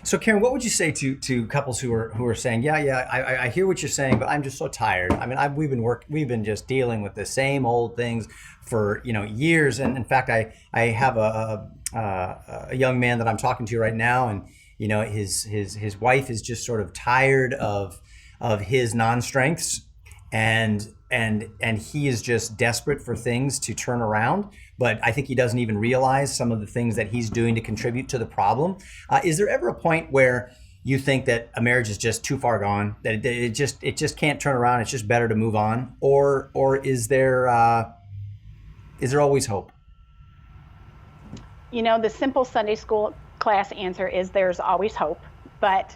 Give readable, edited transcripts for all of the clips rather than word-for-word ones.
So Karen, what would you say to couples who are saying, I hear what you're saying, but I'm just so tired. I mean, we've been just dealing with the same old things for years, and in fact, I have a young man that I'm talking to right now, and his wife is just sort of tired of his non-strengths, and he is just desperate for things to turn around. But I think he doesn't even realize some of the things that he's doing to contribute to the problem. Is there ever a point where you think that a marriage is just too far gone, that it just can't turn around? It's just better to move on, or is there always hope? The simple Sunday school class answer is there's always hope, but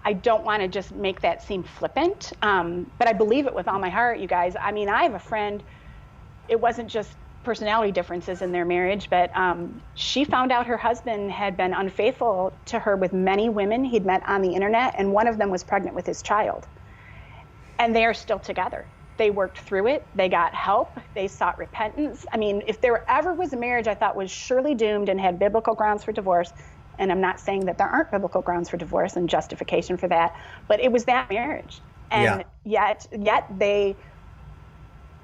I don't want to just make that seem flippant. But I believe it with all my heart, you guys. I mean, I have a friend, it wasn't just personality differences in their marriage, but she found out her husband had been unfaithful to her with many women he'd met on the internet, and one of them was pregnant with his child. And they are still together. They worked through it. They got help. They sought repentance. I mean, if there ever was a marriage I thought was surely doomed and had biblical grounds for divorce, and I'm not saying that there aren't biblical grounds for divorce and justification for that, but it was that marriage. And yet they,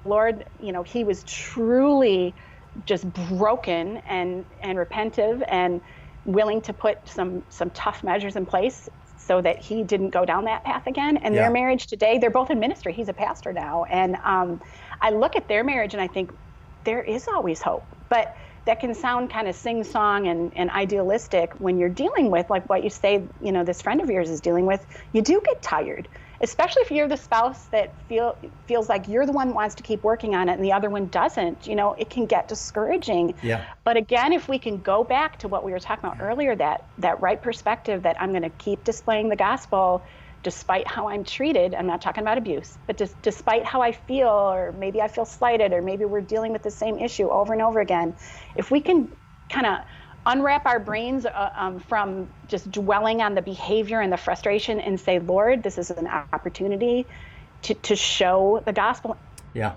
Lord, he was truly just broken and repentive and willing to put some tough measures in place so that he didn't go down that path again. And their marriage today, they're both in ministry. He's a pastor now. And I look at their marriage and I think there is always hope. But that can sound kind of sing-song and idealistic when you're dealing with, like what you say, this friend of yours is dealing with. You do get tired, especially if you're the spouse that feels like you're the one that wants to keep working on it and the other one doesn't. It can get discouraging. Yeah. But again, if we can go back to what we were talking about earlier, that right perspective that I'm going to keep displaying the gospel despite how I'm treated. I'm not talking about abuse, but just despite how I feel, or maybe I feel slighted, or maybe we're dealing with the same issue over and over again. If we can kind of unwrap our brains from just dwelling on the behavior and the frustration and say, Lord, this is an opportunity to show the gospel. Yeah.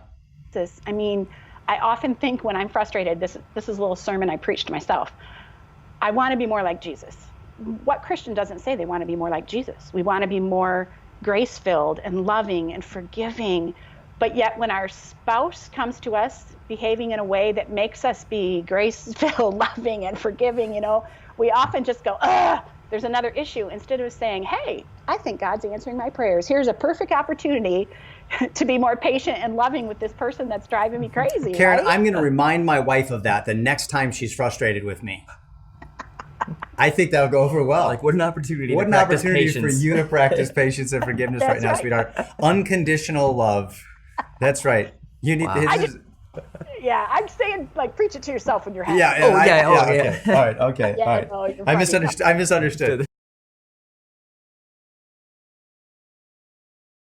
I mean, I often think when I'm frustrated, this is a little sermon I preach to myself. I want to be more like Jesus. What Christian doesn't say they want to be more like Jesus? We want to be more grace-filled and loving and forgiving. But yet when our spouse comes to us behaving in a way that makes us be grace-filled, loving, and forgiving, we often just go, there's another issue, instead of saying, hey, I think God's answering my prayers. Here's a perfect opportunity to be more patient and loving with this person that's driving me crazy. Karen, right? I'm going to remind my wife of that the next time she's frustrated with me. I think that'll go over well. Like, what an opportunity for you to practice patience and forgiveness right now, sweetheart. Unconditional love. That's right. You need I'm saying, like, preach it to yourself in your head. Okay. All right. I misunderstood.